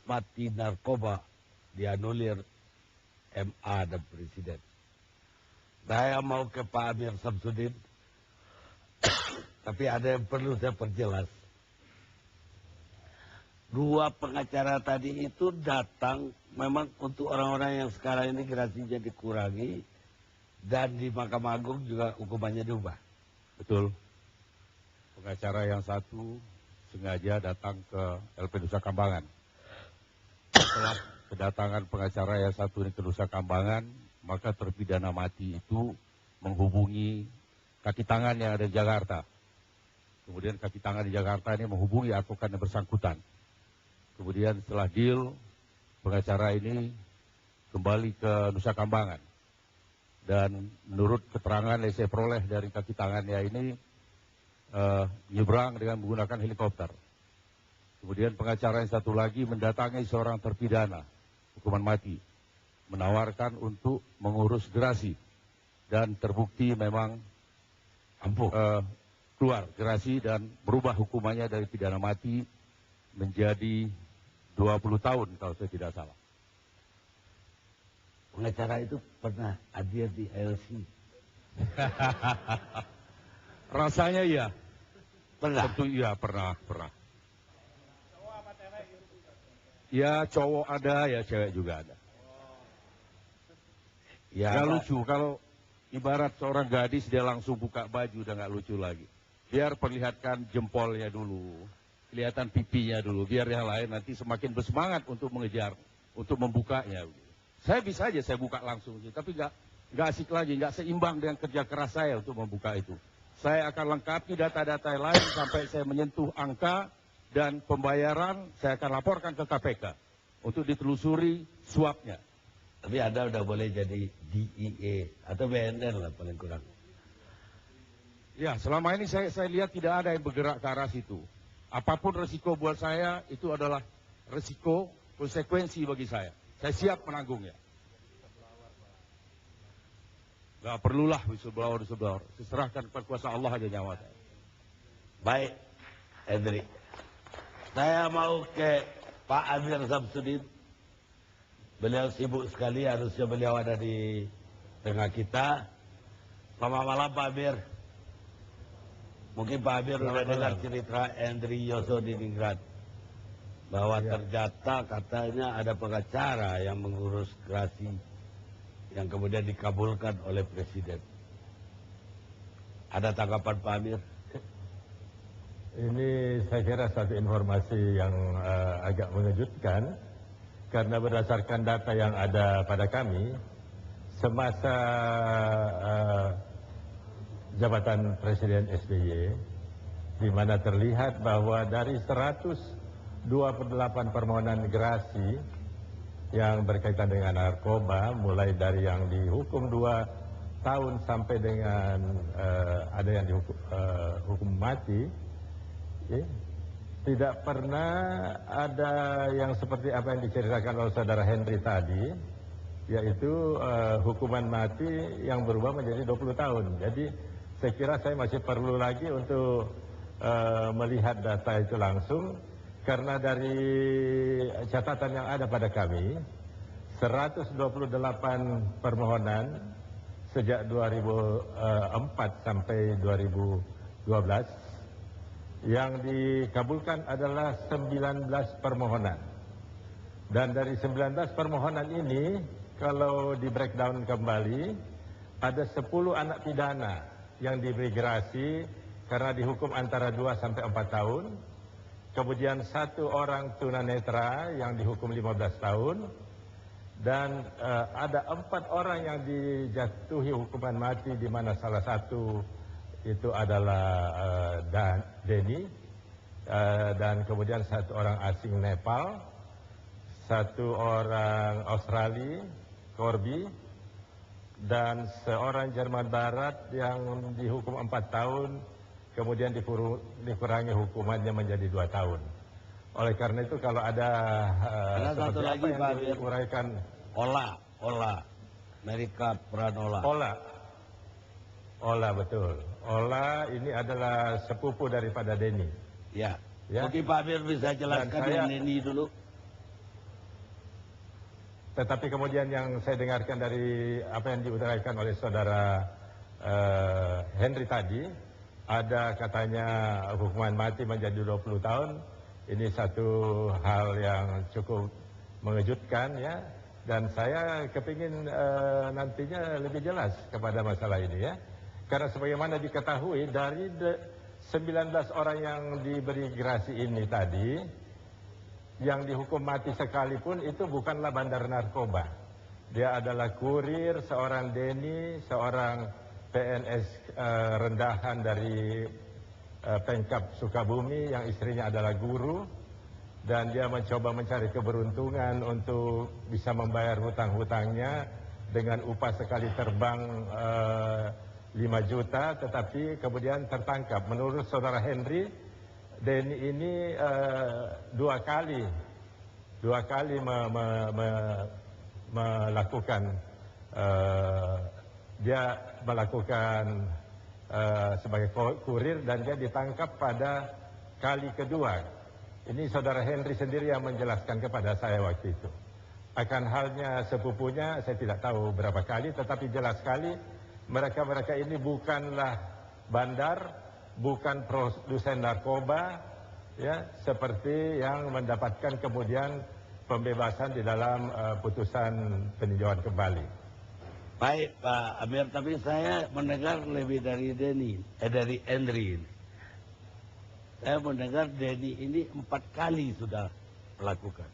mati narkoba dianulir MA dan Presiden. Saya mau ke Pak Amir Samsudin, tapi ada yang perlu saya perjelas. Dua pengacara tadi itu datang memang untuk orang-orang yang sekarang ini gerasinya dikurangi, dan di Mahkamah Agung juga hukumannya diubah. Betul. Pengacara yang satu sengaja datang ke LP Nusa Kambangan. Setelah kedatangan pengacara yang satu ini ke Nusa Kambangan, maka terpidana mati itu menghubungi kaki tangan yang ada di Jakarta. Kemudian kaki tangan di Jakarta ini menghubungi advokat yang bersangkutan. Kemudian setelah deal, pengacara ini kembali ke Nusa Kambangan. Dan menurut keterangan yang saya peroleh dari kaki tangannya ini, nyebrang dengan menggunakan helikopter. Kemudian pengacara yang satu lagi mendatangi seorang terpidana hukuman mati, menawarkan untuk mengurus gerasi, dan terbukti memang keluar gerasi dan berubah hukumannya dari pidana mati menjadi 20 tahun kalau saya tidak salah. Pengacara itu pernah hadir di LC. Rasanya iya. Pernah? Tentu iya, pernah. Ya cowok ada, ya cewek juga ada. Ya, Gak lucu kalau ibarat seorang gadis dia langsung buka baju udah gak lucu lagi. Biar perlihatkan jempolnya dulu, kelihatan pipinya dulu, biar yang lain nanti semakin bersemangat untuk mengejar, untuk membukanya. Saya bisa aja saya buka langsung, tapi nggak asik lagi, nggak seimbang dengan kerja keras saya untuk membuka itu. Saya akan lengkapi data-data lain sampai saya menyentuh angka dan pembayaran, saya akan laporkan ke KPK untuk ditelusuri suapnya. tapi Anda udah boleh jadi DIE atau BNN lah paling kurang. Ya, selama ini saya lihat tidak ada yang bergerak ke arah situ. Apapun resiko buat saya, itu adalah resiko, konsekuensi bagi saya. Saya siap menanggungnya. Gak perlulah whistleblower. Serahkan kepada kuasa Allah aja nyawa saya. Baik, Hendrik. Saya mau ke Pak Amir Samsudin. Beliau sibuk sekali, harusnya beliau ada di tengah kita. Selamat malam Pak Amir. Mungkin Pak Amir sudah dengar cerita Andri Yosodiningrat. Bahwa ternyata katanya ada pengacara yang mengurus gerasi yang kemudian dikabulkan oleh Presiden. Ada tanggapan Pak Amir? Ini saya kira satu informasi yang agak mengejutkan, karena berdasarkan data yang ada pada kami, semasa jabatan Presiden SBY, di mana terlihat bahwa dari 128 permohonan gerasi yang berkaitan dengan narkoba, mulai dari yang dihukum 2 tahun sampai dengan ada yang dihukum mati, tidak pernah ada yang seperti apa yang diceritakan oleh saudara Henry tadi, yaitu hukuman mati yang berubah menjadi 20 tahun. Jadi saya kira saya masih perlu lagi untuk melihat data itu langsung, karena dari catatan yang ada pada kami, 128 permohonan sejak 2004 sampai 2012, yang dikabulkan adalah 19 permohonan. Dan dari 19 permohonan ini, kalau di breakdown kembali, ada 10 anak pidana yang diberi gerasi karena dihukum antara 2 sampai 4 tahun. Kemudian 1 orang tunanetra yang dihukum 15 tahun. Dan ada 4 orang yang dijatuhi hukuman mati, di mana salah satu itu adalah Denny, dan kemudian 1 orang asing Nepal, 1 orang Australia, Corby, dan seorang Jerman Barat yang dihukum 4 tahun, kemudian dikurangi hukumannya menjadi 2 tahun. Oleh karena itu kalau ada satu lagi Pak Amir, diuraikan Ola, Amerika Pranola. Ola betul. Ola ini adalah sepupu daripada Denny. Ya. Mungkin Pak Amir bisa jelaskan yang Denny dulu. Tetapi kemudian yang saya dengarkan dari apa yang diutarakan oleh saudara Henry tadi, ada katanya hukuman mati menjadi 20 tahun. Ini satu hal yang cukup mengejutkan ya. Dan saya kepingin nantinya lebih jelas kepada masalah ini ya. Karena sebagaimana diketahui dari 19 orang yang diberi gerasi ini tadi, yang dihukum mati sekalipun itu bukanlah bandar narkoba. Dia adalah kurir, seorang Denny, seorang PNS rendahan dari Pemkab Sukabumi yang istrinya adalah guru. Dan dia mencoba mencari keberuntungan untuk bisa membayar hutang-hutangnya dengan upah sekali terbang 5 juta, tetapi kemudian tertangkap. Menurut saudara Henry, Denny ini dua kali melakukan dia melakukan sebagai kurir dan dia ditangkap pada kali kedua. Ini saudara Henry sendiri yang menjelaskan kepada saya waktu itu. Akan halnya sepupunya, saya tidak tahu berapa kali, tetapi jelas sekali mereka-mereka ini bukanlah bandar, bukan produsen narkoba, ya, seperti yang mendapatkan kemudian pembebasan di dalam putusan peninjauan kembali. Baik Pak Amir, tapi saya mendengar lebih dari dari Henry. Saya mendengar Denny ini 4 kali sudah melakukan.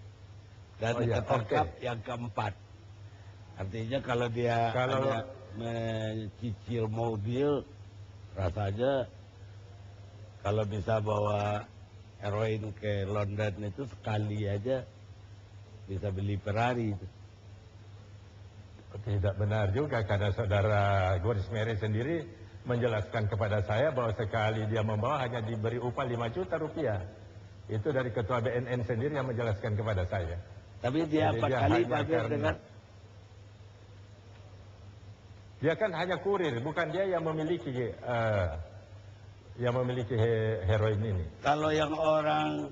Dan tertangkap yang keempat. Artinya kalau dia hanya mencicil mobil, rasanya kalau bisa bawa heroin ke London itu sekali aja bisa beli Ferrari itu. Tidak benar juga, karena saudara Goris Mary sendiri menjelaskan kepada saya bahwa sekali dia membawa hanya diberi upah 5 juta rupiah. Itu dari ketua BNN sendiri yang menjelaskan kepada saya. Tapi dia 4 kali pakai dengan... Dia kan hanya kurir, bukan dia yang memiliki heroin ini. Kalau yang orang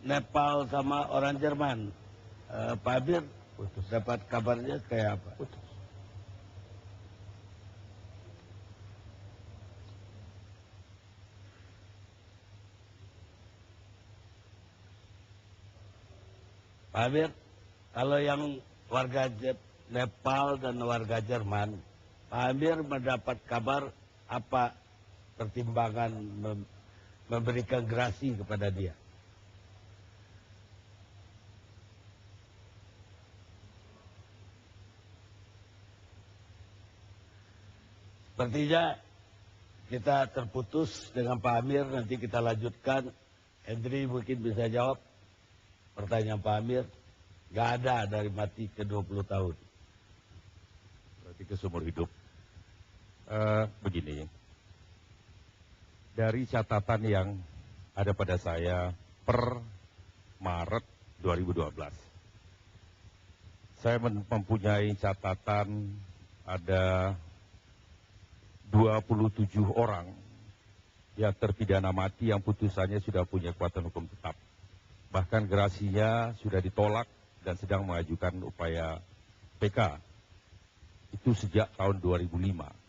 Nepal sama orang Jerman, Pak Amir dapat kabarnya kayak apa? Putus. Pak Amir, kalau yang warga Nepal dan warga Jerman, Pak Amir mendapat kabar apa pertimbangan memberikan gerasi kepada dia? Sepertinya kita terputus dengan Pak Amir, nanti kita lanjutkan. Henry mungkin bisa jawab pertanyaan Pak Amir. Nggak ada dari mati ke 20 tahun. Berarti ke seumur hidup. Begini, dari catatan yang ada pada saya per Maret 2012, saya mempunyai catatan ada 27 orang yang terpidana mati yang putusannya sudah punya kekuatan hukum tetap. Bahkan gerasinya sudah ditolak dan sedang mengajukan upaya PK. Itu sejak tahun 2005.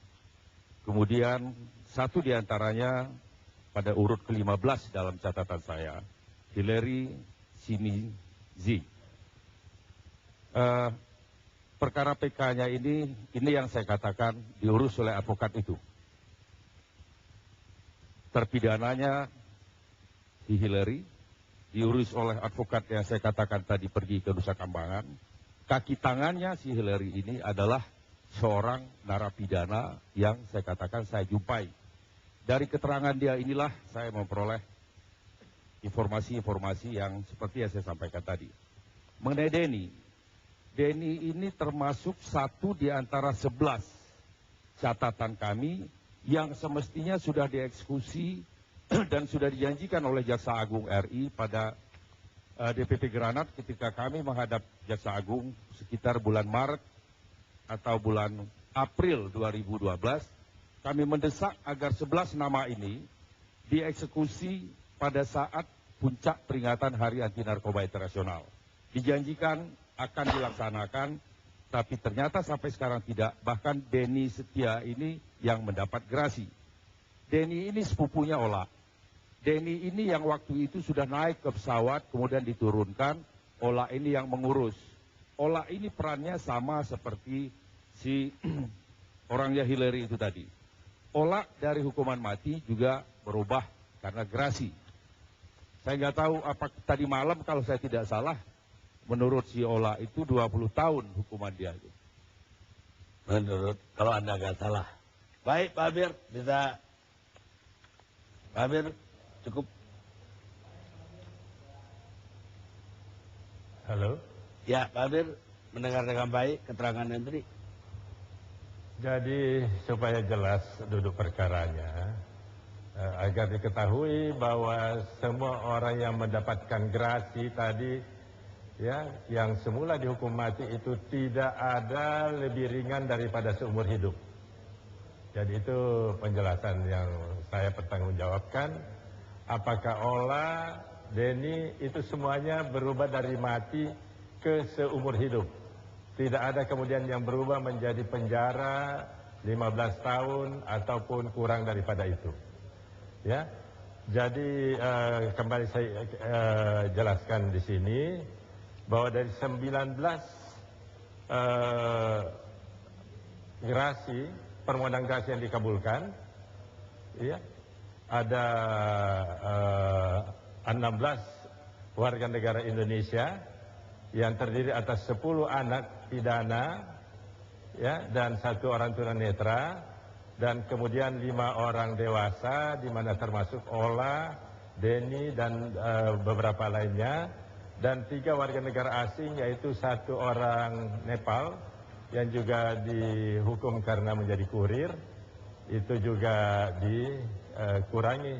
Kemudian satu diantaranya pada urut ke-15 dalam catatan saya, Hillary Simizi. Perkara PK-nya ini yang saya katakan diurus oleh advokat itu. Terpidananya si Hillary, diurus oleh advokat yang saya katakan tadi pergi ke Nusa Kambangan. Kaki tangannya si Hillary ini adalah seorang narapidana yang saya katakan saya jumpai. Dari keterangan dia inilah saya memperoleh informasi-informasi yang seperti yang saya sampaikan tadi. Mengenai Denny ini termasuk satu di antara 11 catatan kami yang semestinya sudah dieksekusi dan sudah dijanjikan oleh Jaksa Agung RI pada DPP Granat ketika kami menghadap Jaksa Agung sekitar bulan Maret atau bulan April 2012, kami mendesak agar 11 nama ini dieksekusi pada saat puncak peringatan Hari Anti Narkoba Internasional. Dijanjikan akan dilaksanakan, tapi ternyata sampai sekarang tidak. Bahkan Denny Setia ini yang mendapat gerasi. Denny ini sepupunya Ola. Denny ini yang waktu itu sudah naik ke pesawat, kemudian diturunkan. Ola ini yang mengurus. Ola ini perannya sama seperti si orangnya Hillary itu tadi. Ola dari hukuman mati juga berubah karena gerasi. Saya nggak tahu apa tadi malam kalau saya tidak salah, menurut si Ola itu 20 tahun hukuman dia itu. Menurut, kalau Anda nggak salah. Baik, Pak Amir, bisa. Pak Amir, cukup. Halo. Ya, Pak Amir, mendengar dengan baik keterangan Hendri. Jadi supaya jelas duduk perkaranya, agar diketahui bahwa semua orang yang mendapatkan gerasi tadi, ya, yang semula dihukum mati itu tidak ada lebih ringan daripada seumur hidup. Jadi itu penjelasan yang saya pertanggungjawabkan. Apakah Ola, Denny itu semuanya berubah dari mati ke seumur hidup. Tidak ada kemudian yang berubah menjadi penjara 15 tahun ataupun kurang daripada itu. Ya. Jadi kembali saya jelaskan di sini bahwa dari 19 gerasi, permohonan gerasi yang dikabulkan, ya, ada 16 warga negara Indonesia yang terdiri atas 10 anak pidana, ya, dan 1 orang tunanetra, dan kemudian 5 orang dewasa, di mana termasuk Ola, Denny, dan beberapa lainnya, dan 3 warga negara asing, yaitu 1 orang Nepal yang juga dihukum karena menjadi kurir, itu juga dikurangi,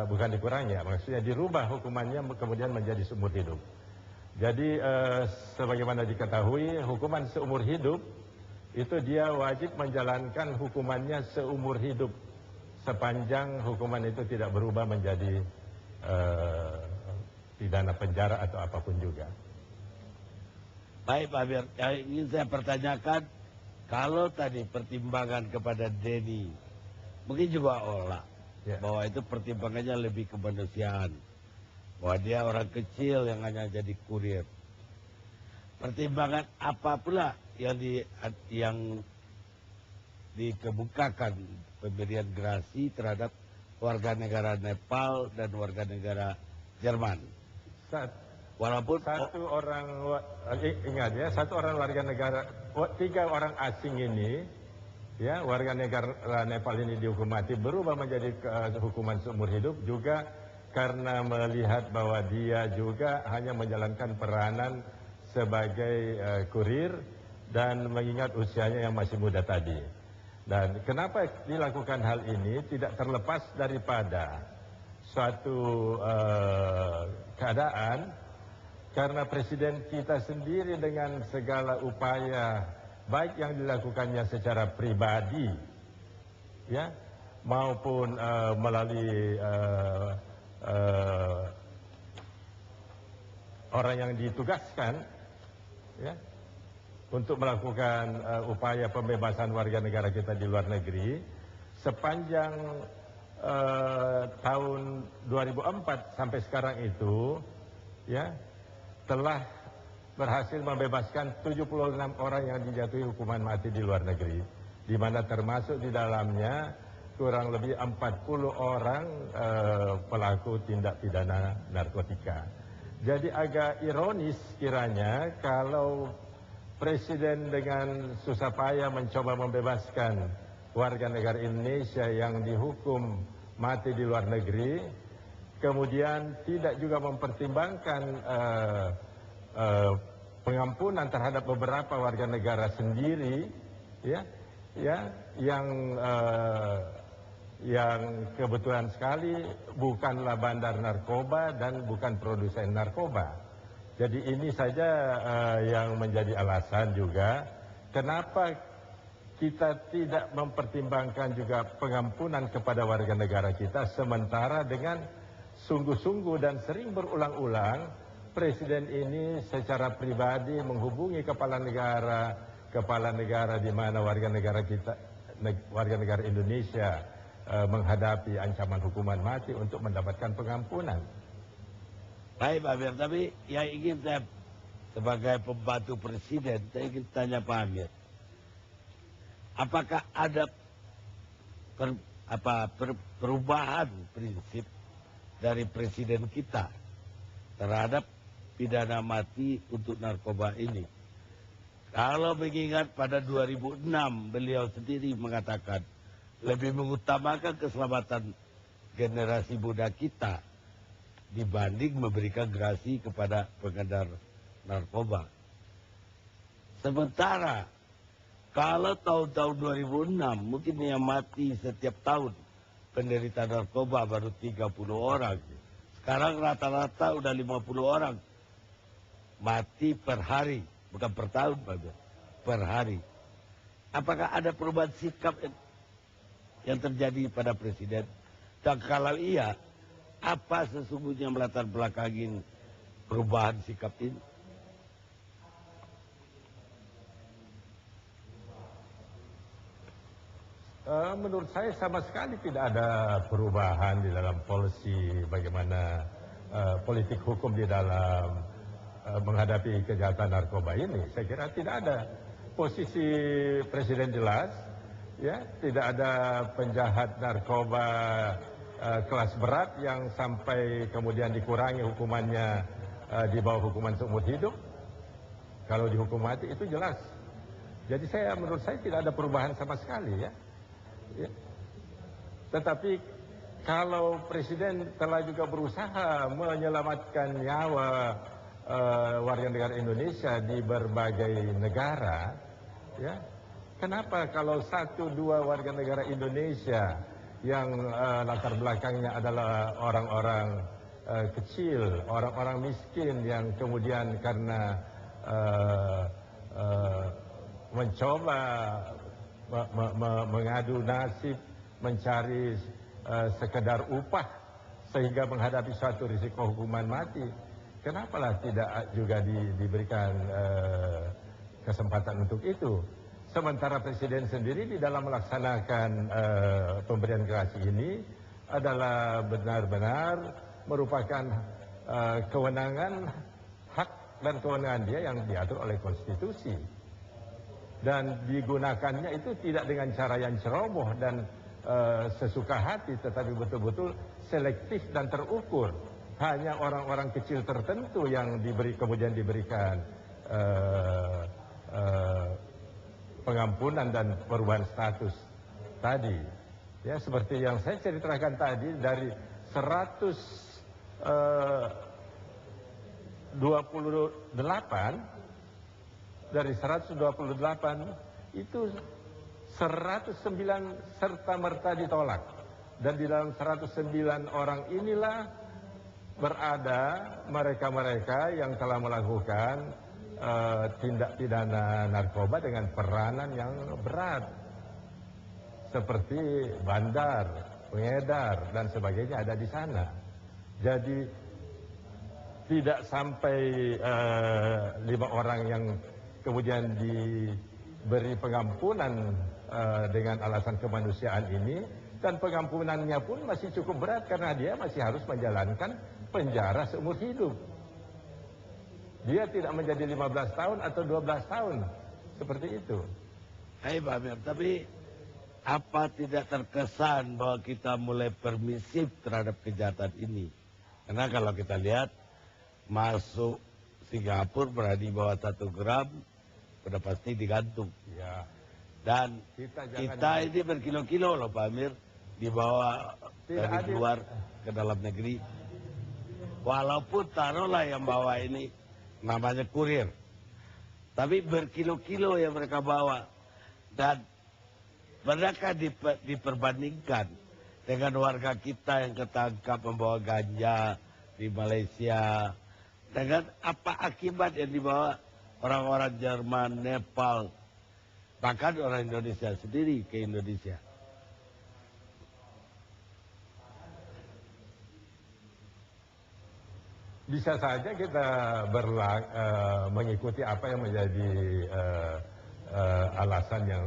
bukan dikurangi, ya, maksudnya dirubah hukumannya kemudian menjadi seumur hidup. Jadi sebagaimana diketahui, hukuman seumur hidup itu dia wajib menjalankan hukumannya seumur hidup sepanjang hukuman itu tidak berubah menjadi pidana penjara atau apapun juga. Baik, Pak Amir, yang ingin saya pertanyakan, kalau tadi pertimbangan kepada Denny, mungkin juga Ola, Ya. bahwa itu pertimbangannya lebih kemanusiaan. Bahwa dia orang kecil yang hanya jadi kurir. Pertimbangan apa pula yang dikemukakan pemberian gerasi terhadap warga negara Nepal dan warga negara Jerman. Walaupun ingat ya, 1 orang warga negara, 3 orang asing ini, ya, warga negara Nepal ini dihukum mati berubah menjadi hukuman seumur hidup juga karena melihat bahwa dia juga hanya menjalankan peranan sebagai kurir dan mengingat usianya yang masih muda tadi. Dan kenapa dilakukan hal ini tidak terlepas daripada suatu keadaan, karena Presiden kita sendiri dengan segala upaya baik yang dilakukannya secara pribadi, ya, maupun melalui orang yang ditugaskan, ya, untuk melakukan upaya pembebasan warga negara kita di luar negeri sepanjang tahun 2004 sampai sekarang itu, ya, telah berhasil membebaskan 76 orang yang dijatuhi hukuman mati di luar negeri, di mana termasuk di dalamnya kurang lebih 40 orang pelaku tindak pidana narkotika. Jadi agak ironis kiranya kalau Presiden dengan susah payah mencoba membebaskan warga negara Indonesia yang dihukum mati di luar negeri, kemudian tidak juga mempertimbangkan pengampunan terhadap beberapa warga negara sendiri, ya, yang kebetulan sekali bukanlah bandar narkoba dan bukan produsen narkoba. Jadi ini saja yang menjadi alasan juga kenapa kita tidak mempertimbangkan juga pengampunan kepada warga negara kita, sementara dengan sungguh-sungguh dan sering berulang-ulang Presiden ini secara pribadi menghubungi kepala negara di mana warga negara Indonesia menghadapi ancaman hukuman mati untuk mendapatkan pengampunan. Baik Pak Amir, tapi yang ingin saya sebagai pembantu Presiden, saya ingin tanya Pak Amir, apakah ada perubahan prinsip dari Presiden kita terhadap pidana mati untuk narkoba ini? Kalau mengingat pada 2006 beliau sendiri mengatakan lebih mengutamakan keselamatan generasi muda kita dibanding memberikan gerasi kepada pengedar narkoba. Sementara kalau tahun-tahun 2006 mungkin yang mati setiap tahun penderita narkoba baru 30 orang. Sekarang rata-rata udah 50 orang mati per hari, bukan per tahun Pak, per hari. Apakah ada perubahan sikap yang terjadi pada Presiden? Dan kalau iya, apa sesungguhnya melatar belakangi perubahan sikap ini? Menurut saya sama sekali tidak ada perubahan di dalam polisi bagaimana politik hukum di dalam menghadapi kejahatan narkoba ini. Saya kira tidak ada. Posisi Presiden jelas, ya, tidak ada penjahat narkoba kelas berat yang sampai kemudian dikurangi hukumannya di bawah hukuman seumur hidup. Kalau dihukum mati itu jelas. Jadi menurut saya tidak ada perubahan sama sekali, ya. Tetapi kalau Presiden telah juga berusaha menyelamatkan nyawa warga negara Indonesia di berbagai negara, ya, kenapa kalau 1-2 warga negara Indonesia yang latar belakangnya adalah orang-orang kecil, orang-orang miskin yang kemudian karena mencoba mengadu nasib, mencari sekedar upah sehingga menghadapi suatu risiko hukuman mati, kenapalah tidak juga diberikan kesempatan untuk itu? Sementara Presiden sendiri di dalam melaksanakan pemberian gerasi ini adalah benar-benar merupakan kewenangan, hak dan kewenangan dia yang diatur oleh konstitusi. Dan digunakannya itu tidak dengan cara yang ceroboh dan sesuka hati, tetapi betul-betul selektif dan terukur. Hanya orang-orang kecil tertentu yang kemudian diberikan pengampunan dan perubahan status tadi. Ya, seperti yang saya ceritakan tadi, dari 128 itu 109 serta merta ditolak. Dan di dalam 109 orang inilah berada mereka-mereka yang telah melakukan tindak pidana narkoba dengan peranan yang berat, seperti bandar, pengedar dan sebagainya ada di sana. Jadi tidak sampai 5 orang yang kemudian diberi pengampunan dengan alasan kemanusiaan ini, dan pengampunannya pun masih cukup berat karena dia masih harus menjalankan penjara seumur hidup. Dia tidak menjadi 15 tahun atau 12 tahun seperti itu. Hai Pak Amir, tapi apa tidak terkesan bahwa kita mulai permisif terhadap kejahatan ini? Karena kalau kita lihat masuk Singapura berani bawa 1 gram, sudah pasti digantung. Ya. Dan kita ini berkilo-kilo loh Pak Amir, dibawa dari luar ke dalam negeri. Walaupun taruhlah yang bawa ini namanya kurir, tapi berkilo-kilo yang mereka bawa. Dan mereka diperbandingkan dengan warga kita yang ketangkap membawa ganja di Malaysia, dengan apa akibat yang dibawa orang-orang Jerman, Nepal, bahkan orang Indonesia sendiri ke Indonesia. bisa saja kita mengikuti apa yang menjadi alasan yang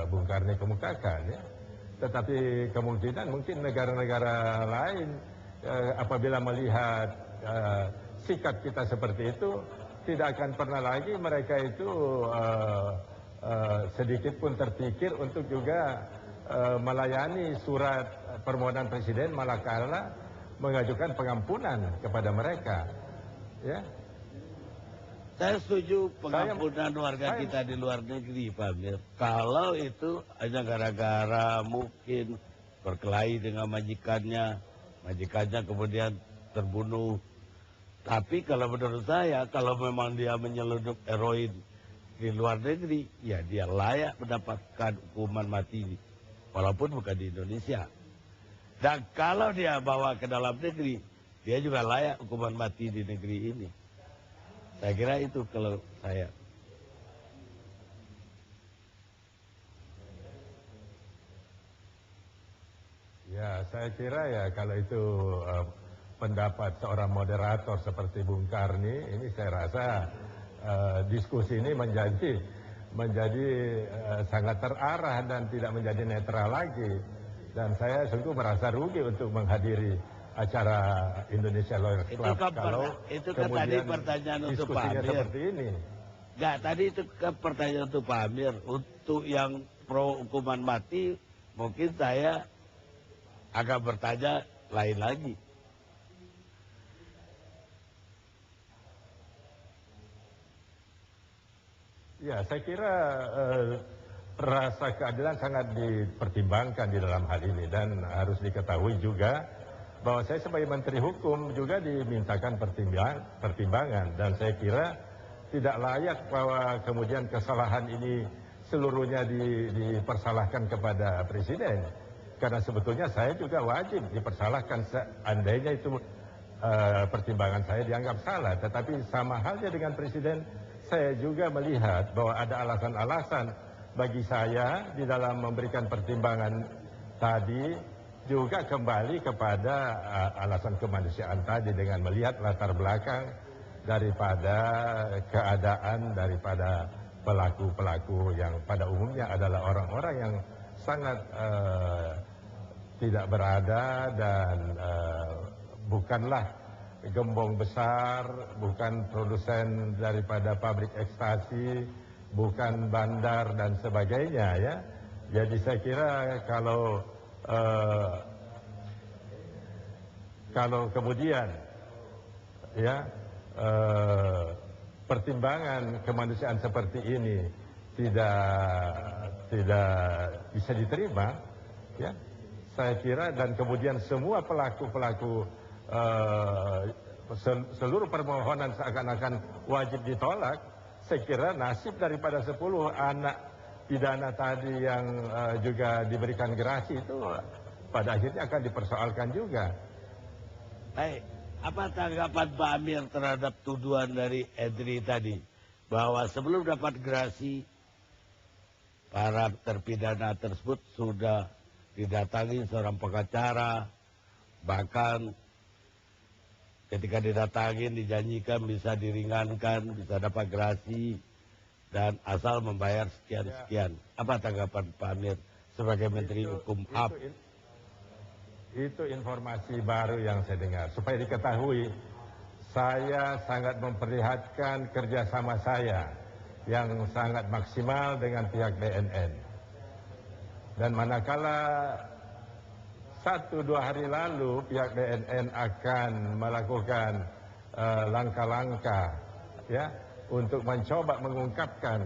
Bung Karni kemukakan, ya. Tetapi kemungkinan mungkin negara-negara lain apabila melihat sikap kita seperti itu, tidak akan pernah lagi mereka itu sedikit pun terpikir untuk juga melayani surat permohonan presiden, malakala mengajukan pengampunan kepada mereka, ya. Saya setuju pengampunan warga kita di luar negeri, Pak Amir. Kalau itu hanya gara-gara mungkin berkelahi dengan majikannya kemudian terbunuh. Tapi kalau menurut saya, kalau memang dia menyeludup heroin di luar negeri, ya dia layak mendapatkan hukuman mati, walaupun bukan di Indonesia. Dan kalau dia bawa ke dalam negeri, dia juga layak hukuman mati di negeri ini. Saya kira itu kalau saya. Ya, saya kira ya kalau itu pendapat seorang moderator seperti Bung Karni, ini saya rasa diskusi ini menjadi sangat terarah dan tidak menjadi netral lagi. Dan saya sungguh merasa rugi untuk menghadiri acara Indonesia Lawyers Club kalau itu kan tadi pertanyaan untuk Pak Amir seperti ini. Enggak, tadi itu kan pertanyaan untuk Pak Amir. Untuk yang pro hukuman mati, mungkin saya agak bertanya lain lagi. Ya, saya kira rasa keadilan sangat dipertimbangkan di dalam hal ini, dan harus diketahui juga bahwa saya sebagai Menteri Hukum juga dimintakan pertimbangan, dan saya kira tidak layak bahwa kemudian kesalahan ini seluruhnya dipersalahkan kepada Presiden, karena sebetulnya saya juga wajib dipersalahkan seandainya itu pertimbangan saya dianggap salah. Tetapi sama halnya dengan Presiden, saya juga melihat bahwa ada alasan-alasan bagi saya di dalam memberikan pertimbangan tadi, juga kembali kepada alasan kemanusiaan tadi, dengan melihat latar belakang daripada keadaan daripada pelaku-pelaku yang pada umumnya adalah orang-orang yang sangat tidak berada dan bukanlah gembong besar, bukan produsen daripada pabrik ekstasi, bukan bandar dan sebagainya, ya. Jadi saya kira kalau kemudian ya pertimbangan kemanusiaan seperti ini tidak bisa diterima, ya, saya kira, dan kemudian semua pelaku-pelaku seluruh permohonan seakan-akan wajib ditolak, saya kira nasib daripada 10 anak pidana tadi yang juga diberikan gerasi itu pada akhirnya akan dipersoalkan juga. Baik, apa tanggapan Pak Amir terhadap tuduhan dari Edri tadi, bahwa sebelum dapat gerasi para terpidana tersebut sudah didatangi seorang pengacara, bahkan ketika didatangin dijanjikan bisa diringankan, bisa dapat gerasi, dan asal membayar sekian-sekian. Apa tanggapan Pak Amir sebagai Menteri Hukum HAM? Itu informasi baru yang saya dengar. Supaya diketahui, saya sangat memperlihatkan kerjasama saya yang sangat maksimal dengan pihak BNN. Dan manakala 1-2 hari lalu pihak BNN akan melakukan langkah-langkah, ya, untuk mencoba mengungkapkan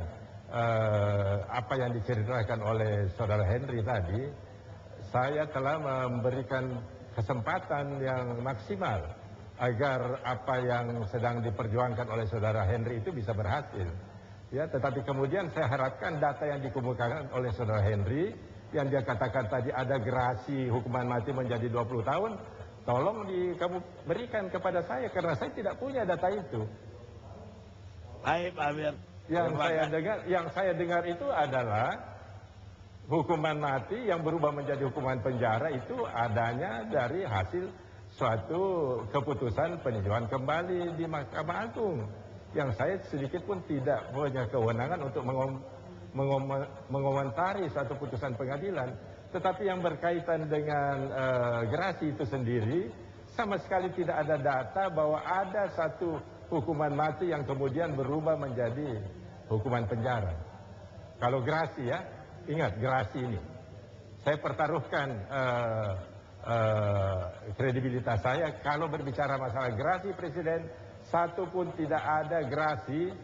apa yang diceritakan oleh saudara Henry tadi, saya telah memberikan kesempatan yang maksimal agar apa yang sedang diperjuangkan oleh saudara Henry itu bisa berhasil. Ya, tetapi kemudian saya harapkan data yang dikemukakan oleh saudara Henry, yang dia katakan tadi ada gerasi hukuman mati menjadi 20 tahun, tolong kamu berikan kepada saya, karena saya tidak punya data itu. Baik, Pak Amir. Yang saya dengar itu adalah hukuman mati yang berubah menjadi hukuman penjara itu adanya dari hasil suatu keputusan peninjauan kembali di Mahkamah Agung yang saya sedikit pun tidak punya kewenangan untuk mengomentari suatu putusan pengadilan. Tetapi yang berkaitan dengan gerasi itu sendiri, sama sekali tidak ada data bahwa ada satu hukuman mati yang kemudian berubah menjadi hukuman penjara. Kalau gerasi ya, ingat gerasi ini. Saya pertaruhkan kredibilitas saya kalau berbicara masalah gerasi presiden, satu pun tidak ada gerasi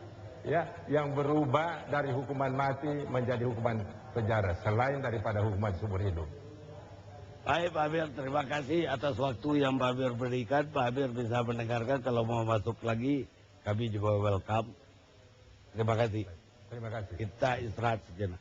ya yang berubah dari hukuman mati menjadi hukuman penjara selain daripada hukuman seumur hidup. Baik Pak Amir, terima kasih atas waktu yang Pak Amir berikan. Pak Amir bisa mendengarkan, kalau mau masuk lagi kami juga welcome. Terima kasih. Terima kasih. Kita istirahat sejenak.